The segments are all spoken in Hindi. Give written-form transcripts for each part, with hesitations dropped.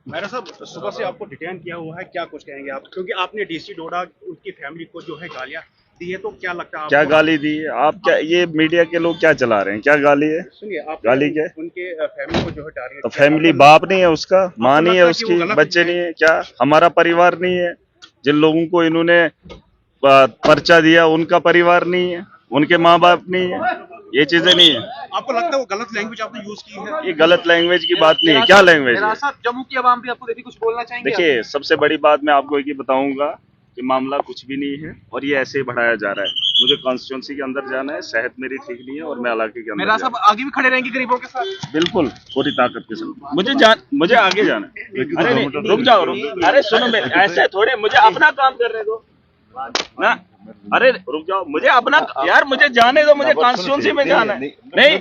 मेरा साहब सुबह से आपको डिटेन किया हुआ है, क्या कुछ कहेंगे आप? क्योंकि आपने डीसी डोडा उनकी फैमिली को जो है गालियां दी है, तो क्या लगता है आपको? क्या गाली दी है? आप क्या ये मीडिया के लोग क्या चला रहे हैं? क्या गाली है? सुनिए, आप गाली क्या है? उनके फैमिली को जो है टारगेट तो किया। फैमिली बाप नहीं है उसका, माँ नहीं है लगता है कि वो उसकी, गलत बच्चे है? नहीं है क्या? हमारा परिवार नहीं है? जिन लोगों को इन्होंने पर्चा दिया उनका परिवार नहीं है, उनके माँ बाप नहीं है, ये चीजें नहीं है। आपको लगता है वो गलत लैंग्वेज आपने यूज की है? ये गलत लैंग्वेज की बात नहीं है। क्या लैंग्वेज है? जम्मू की आवाम भी आपको देखिए कुछ बोलना चाहेंगे? देखिए, सबसे बड़ी बात मैं आपको एक ही बताऊंगा कि मामला कुछ भी नहीं है और ये ऐसे ही बढ़ाया जा रहा है। मुझे कॉन्स्टिट्यूंसी के अंदर जाना है, सेहत मेरी ठीक नहीं है और मैं इलाके के अंदर मेरा साहब आगे भी खड़े रहेंगे गरीबों के साथ? बिल्कुल पूरी ताकत के साथ। मुझे आगे जाना है। अरे नहीं, रुक जाओ। अरे सुनो, मैं ऐसे थोड़े, मुझे अपना काम करने दो ना। अरे रुक जाओ, मुझे अपना यार, मुझे जाने दो, मुझे कॉन्स्टिट्यूंसी में जाना है। नहीं,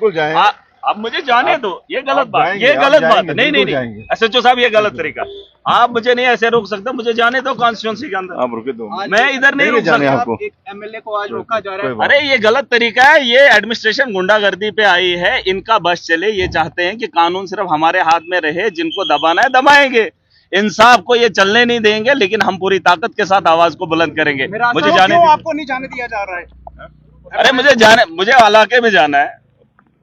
आप मुझे जाने दो। ये गलत बात, ये गलत बात। नहीं, एसएचओ साहब, ये गलत तरीका। आप मुझे नहीं ऐसे रोक सकते, मुझे जाने दो कॉन्स्टिट्यूंसी के अंदर। आप रुके दो, मैं इधर नहीं रुक सकता। एक एमएलए को आज रोका जा रहा है। अरे ये गलत तरीका है। ये एडमिनिस्ट्रेशन गुंडागर्दी पे आई है, इनका बस चले। ये चाहते हैं कि कानून सिर्फ हमारे हाथ में रहे, जिनको दबाना है दबाएंगे, इंसाफ को ये चलने नहीं देंगे, लेकिन हम पूरी ताकत के साथ आवाज को बुलंद करेंगे। मुझे जाने, क्यों आपको नहीं जाने दिया जा रहा है? अरे मुझे इलाके में जाना है,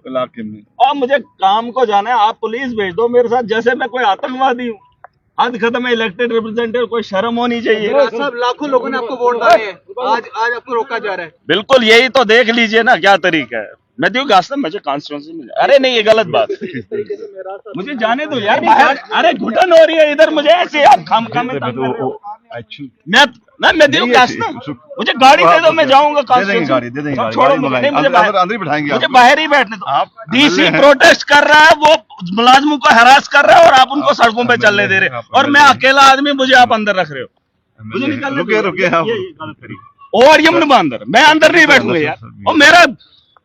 इलाके में, और मुझे काम को जाना है। आप पुलिस भेज दो मेरे साथ, जैसे मैं कोई आतंकवादी हूँ। हद खत्म है। इलेक्टेड रिप्रेजेंटेटिव, कोई शर्म होनी चाहिए। सब लाखों लोगों ने आपको वोट डाले हैं, आज आपको रोका जा रहा है। बिल्कुल, यही तो देख लीजिए ना क्या तरीका है। मैं दियो गास्ता, मुझे कॉन्स्टिट्यूंसी में। अरे नहीं, ये गलत बात है। मुझे जाने दो यार बाहर। अरे घुटन हो रही है इधर, मुझे ऐसे आप खाम में तंग कर रहे हो। मैं दियो गास्ता, मुझे गाड़ी दे दो, मैं जाऊंगा कॉन्स्टिट्यूंसी। छोड़ो मुझे, मुझे बाहर ही बैठने दो। डीसी प्रोटेस्ट कर रहा है, वो मुलाजमों को हरास कर रहा है और आप उनको सड़कों पे चलने दे रहे हो, और मैं अकेला आदमी, मुझे आप अंदर रख रहे हो। मुझे निकालने दो। रुके आप। ये गलत तरीका। और यमुना अंदर, मैं अंदर नहीं बैठूंगा यार। और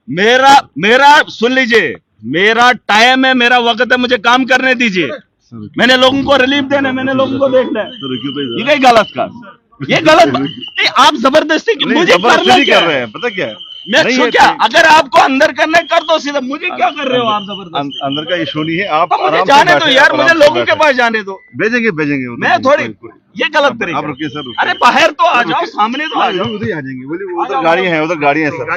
मेरा सुन लीजिए, मेरा टाइम है, मेरा वक्त है, मुझे काम करने दीजिए। मैंने लोगों को रिलीफ देना है, मैंने लोगों को देखना है। ये गलत का, ये गलत नहीं। आप जबरदस्ती मुझे करना क्या कर रहे हैं, पता क्या है? मैं क्या, अगर आपको अंदर करना है कर दो सीधा। मुझे क्या कर रहे हो आप जबरदस्ती? अंदर का इशू नहीं है, आप तो मुझे जाने दो यार, मुझे लोगों के पास जाने दो। भेजेंगे मैं थोड़ी, ये गलत तरीका। आप रुकिए सर, अरे बाहर तो आ जाओ, सामने तो आ जाओ। उधर ही आ जाएंगे। बोलिए, उधर गाड़ी है, उधर गाड़ी है सर।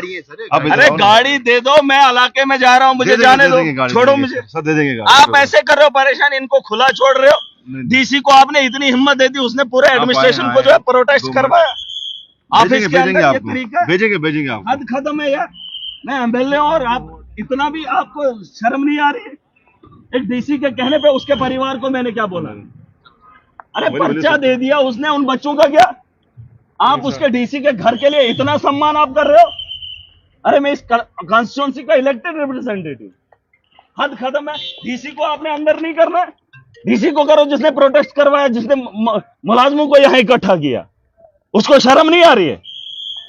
अरे गाड़ी दे दो, मैं इलाके में जा रहा हूँ, मुझे जाने दो, छोड़ो मुझे। सर दे देंगे। आप ऐसे कर रहे हो परेशान, इनको खुला छोड़ रहे हो। डीसी को आपने इतनी हिम्मत दे दी, उसने पूरे एडमिनिस्ट्रेशन को जो है प्रोटेस्ट करवाया। ऑफिस के अंदर ये तरीका, भेजेंगे आप। हद खत्म है यार। मैं एमएलए और आप इतना भी आपको शर्म नहीं आ रही है? एक डीसी के कहने पे उसके परिवार को मैंने क्या बोला? अरे पर्चा दे दिया उसने, उन बच्चों का क्या? आप उसके डीसी के घर के लिए इतना सम्मान आप कर रहे हो? अरे मैं इस कॉन्स्टिट्यूंसी का इलेक्टेड रिप्रेजेंटेटिव। हद खत्म है। डीसी को आपने अंदर नहीं करना है, डीसी को करो जिसने प्रोटेस्ट करवाया, जिसने मुलाजमों को यहां इकट्ठा किया। उसको शर्म नहीं आ रही है?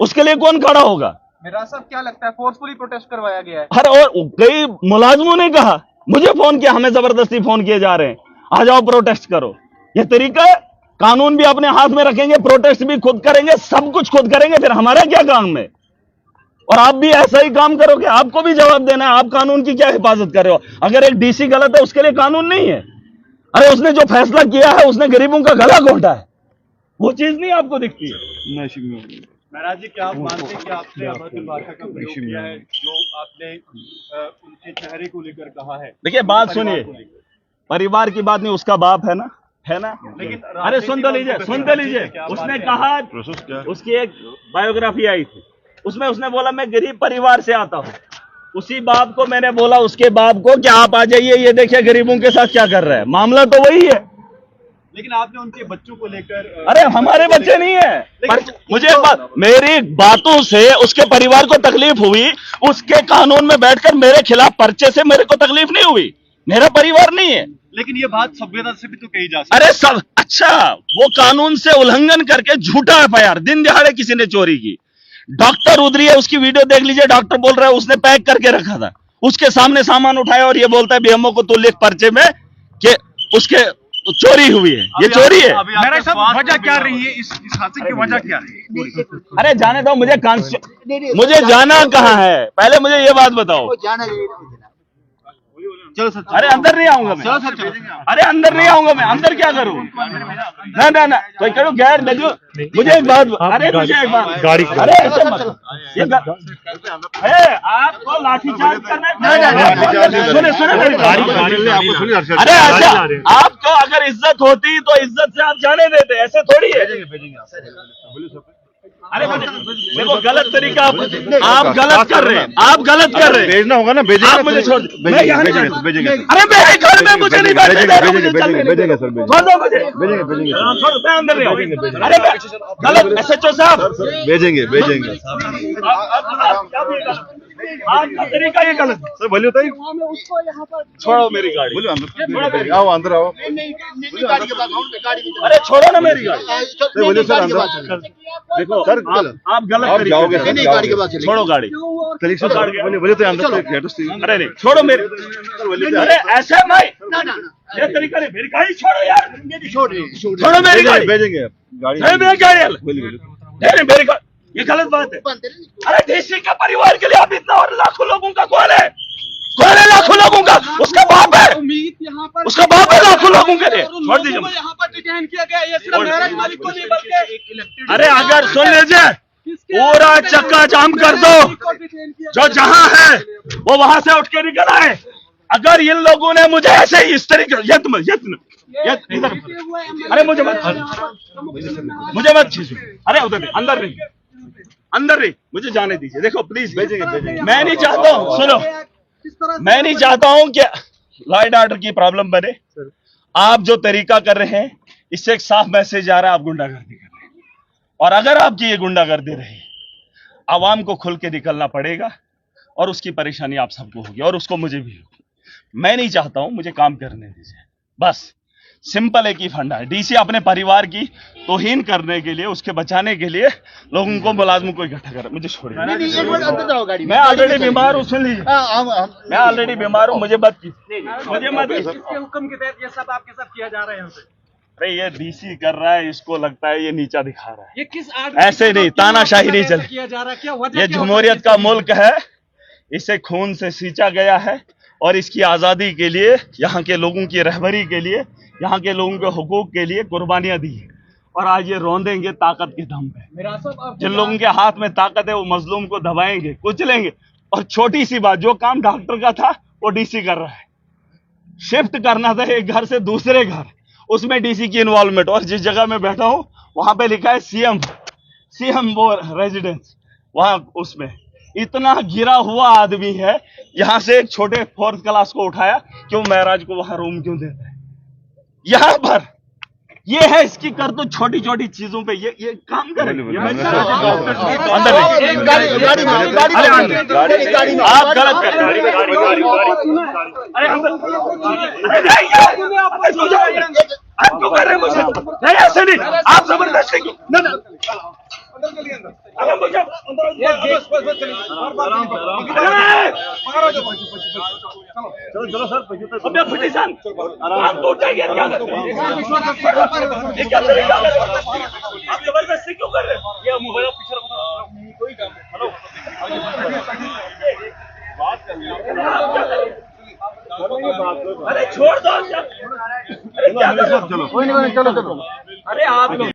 उसके लिए कौन खड़ा होगा? मेरा साहब, क्या लगता है फोर्सफुली प्रोटेस्ट करवाया गया है? अरे और कई मुलाजमों ने कहा, मुझे फोन किया, हमें जबरदस्ती फोन किए जा रहे हैं, आ जाओ प्रोटेस्ट करो। ये तरीका है? कानून भी अपने हाथ में रखेंगे, प्रोटेस्ट भी खुद करेंगे, सब कुछ खुद करेंगे, फिर हमारा क्या काम है? और आप भी ऐसा ही काम करोगे, आपको भी जवाब देना है। आप कानून की क्या हिफाजत कर रहे हो? अगर एक डीसी गलत है, उसके लिए कानून नहीं है? अरे उसने जो फैसला किया है, उसने गरीबों का गला घोटा है, वो चीज नहीं आपको दिखती है? महाराज जी, क्या आप मानते हैं कि आपने अभद्र भाषा का प्रयोग किया है, जो आपने उनके चेहरे को लेकर कहा है? देखिए बात सुनिए, परिवार की बात नहीं, उसका बाप है ना, लेकिन अरे सुन तो लीजिए। उसने कहा, उसकी एक बायोग्राफी आई थी, उसमें उसने बोला मैं गरीब परिवार से आता हूँ। उसी बाप को मैंने बोला, उसके बाप को, कि आप आ जाइए, ये देखिए गरीबों के साथ क्या कर रहा है। मामला तो वही है। लेकिन आपने उनके बच्चों को लेकर अरे हमारे बच्चे नहीं है। मुझे एक बात, मेरी बातों से उसके परिवार को तकलीफ हुई, उसके कानून में बैठकर मेरे खिलाफ पर्चे से मेरे को तकलीफ नहीं हुई। मेरा परिवार नहीं है। लेकिन ये बात सभ्यता से भी तो कही जा सकती है। अरे सब अच्छा, वो कानून से उल्लंघन करके झूठा एफआईआर, दिन दिहाड़े किसी ने चोरी की। डॉक्टर उधरी है, उसकी वीडियो देख लीजिए। डॉक्टर बोल रहा है उसने पैक करके रखा था, उसके सामने सामान उठाया और ये बोलता है बीएमओ को तो लिख पर्चे में कि उसके चोरी हुई है। ये चोरी है। मेरा साहब, वजह क्या रही है इस हादसे की? वजह क्या है? अरे जाने दो, मुझे जाना कहाँ है, पहले मुझे ये बात बताओ। चलो सर अरे अंदर नहीं आऊंगा मैं, अरे अंदर नहीं आऊंगा मैं, अंदर क्या करूं? ना ना ना कोई करो गैर देखो, मुझे एक बात, अरे मुझे एक बात, गाड़ी अरे ऐसे मत, आपको लाठीचार्ज करना है, सुने सुने मेरी बात। अरे अच्छा, आपको अगर इज्जत होती तो इज्जत से आप जाने देते, ऐसे थोड़ी है। अरे देखो गलत तरीका आप गलत कर रहे हैं, आप गलत कर रहे हैं। भेजना होगा ना, भेजेंगे। आप मुझे छोड़ दो, मैं यहाँ नहीं भेजेंगे, भेजेंगे। अरे मेरे घर में मुझे नहीं बैठने दे रहे, मुझे भेजेंगे, चलने दो। भेजेंगे सर, भेजेंगे। छोड़ दो मुझे, भेजेंगे, भेजेंगे सर। छोड़, मैं अंदर नहीं आऊंगा। अरे मैं गलत, SHO साहब भेजेंगे, भेजेंगे आपका तरीका ये गलत है। सर। बोलिए बताइए, छोड़ो मेरी गाड़ी, बोलिए अंदर आओ, अंदर आओ। अरे छोड़ो ना मेरी गाड़ी। सर बोलिए सर, अंदर देखो सर, आप गलत आप तरीके जाओगे से- सर, जाओगे। छोड़ो गाड़ी, तरीके से बोलिए, बोलिए तो अंदर से एड्रेस दीजिए। अरे नहीं छोड़ो मेरी, अरे ऐसे मैं ये तरीका नहीं, मेरी गाड़ी छोड़ो यार, छोड़ो मेरी गाड़ी, भेजेंगे गाड़ी। नहीं मेरी गाड़ी, बोलिए, बोलिए। नहीं मेरी गाड़ी, ये गलत बात है। अरे डीसी के परिवार के लिए आप इतना, और लाखों लोगों का कौन है? कौन है लाखों लोगों का? उसका बाप है, उसका बाप है लाखों लोगों के लिए। छोड़ दीजिए, यहाँ पर डिटेन किया गया, ये सिर्फ गैराज मालिक को नहीं बल्कि अरे अगर सुन लीजिए, पूरा चक्का जाम कर दो, जो जहां है वो वहां से उठ के निकल आए। अगर इन लोगों ने मुझे ऐसे ही इस तरीके यत्न इधर, अरे मुझे मत खींचो, अरे उधर नहीं, अंदर नहीं, अंदर नहीं, मुझे जाने दीजिए। देखो प्लीज, भेजेंगे, भेजेंगे। मैं नहीं चाहता हूँ, सुनो, मैं नहीं चाहता हूँ कि लॉ एंड ऑर्डर की प्रॉब्लम बने। आप जो तरीका कर रहे हैं इससे एक साफ मैसेज आ रहा है, आप गुंडागर्दी कर रहे हैं। और अगर आपकी ये गुंडागर्दी रही, आवाम को खुल के निकलना पड़ेगा और उसकी परेशानी आप सबको होगी और उसको मुझे भी होगी। मैं नहीं चाहता हूं, मुझे काम करने दीजिए बस। सिंपल एक ही फंडा है, डीसी अपने परिवार की तौहीन करने के लिए, उसके बचाने के लिए लोगों को, मुलाजमों को इकट्ठा कर, मुझे छोड़िए। मैं ऑलरेडी बीमार हूँ, सुन लीजिए, मैं ऑलरेडी बीमार हूँ, मुझे मत कीजिए, मुझे मत कीजिए। किसके हुक्म के तहत ये सब आपके साथ किया जा रहा है यहाँ पे? अरे ये डीसी कर रहा है, इसको लगता है ये नीचा दिखा रहा है। ये किस ऐसे नहीं, तानाशाही नहीं चले। किया जा रहा है, क्या वजह ये क्या हो जमहूरियत सकती का है? मुल्क है, इसे खून से सींचा गया है और इसकी आज़ादी के लिए, यहाँ के लोगों की रहबरी के लिए, यहाँ के लोगों के हुकूक के लिए कुर्बानियां दी है। और आज ये रोंदेंगे ताकत के दम पे। मेरा सब आप जिन लोगों के हाथ में ताकत है वो मजलूम को दबाएंगे, कुचलेंगे। और छोटी सी बात, जो काम डॉक्टर का था वो डीसी कर रहा है। शिफ्ट करना था एक घर से दूसरे घर, उसमें डीसी की इन्वॉल्वमेंट। और जिस जगह में बैठा हूं वहां पे लिखा है सीएम वो रेजिडेंस, वहां उसमें इतना गिरा हुआ आदमी है। यहां से एक छोटे 4th क्लास को उठाया, क्यों महराज को वहां रूम क्यों देता है? यहां पर ये है इसकी कर तो छोटी छोटी चीजों पे ये काम करे। अंदर आप गलत कर रहे हैं। अरे आप क्यों कर रहे हैं मुझे? नहीं ऐसे नहीं, आप जबरदस्ती क्यों? अरे मुझे चलो सर, अब पिटीशन आप तो उठाइए, क्या करते हैं? ये क्या तरीका है? आप जबरदस्ती क्यों कर रहे हैं? ये मोबाइल पीछे रखो, कोई काम नहीं। हेलो, बात कर लिया, अरे छोड़ दो, अरे क्या कर रहे हो? चलो, कोई नहीं, चलो चलो। अरे आप लोग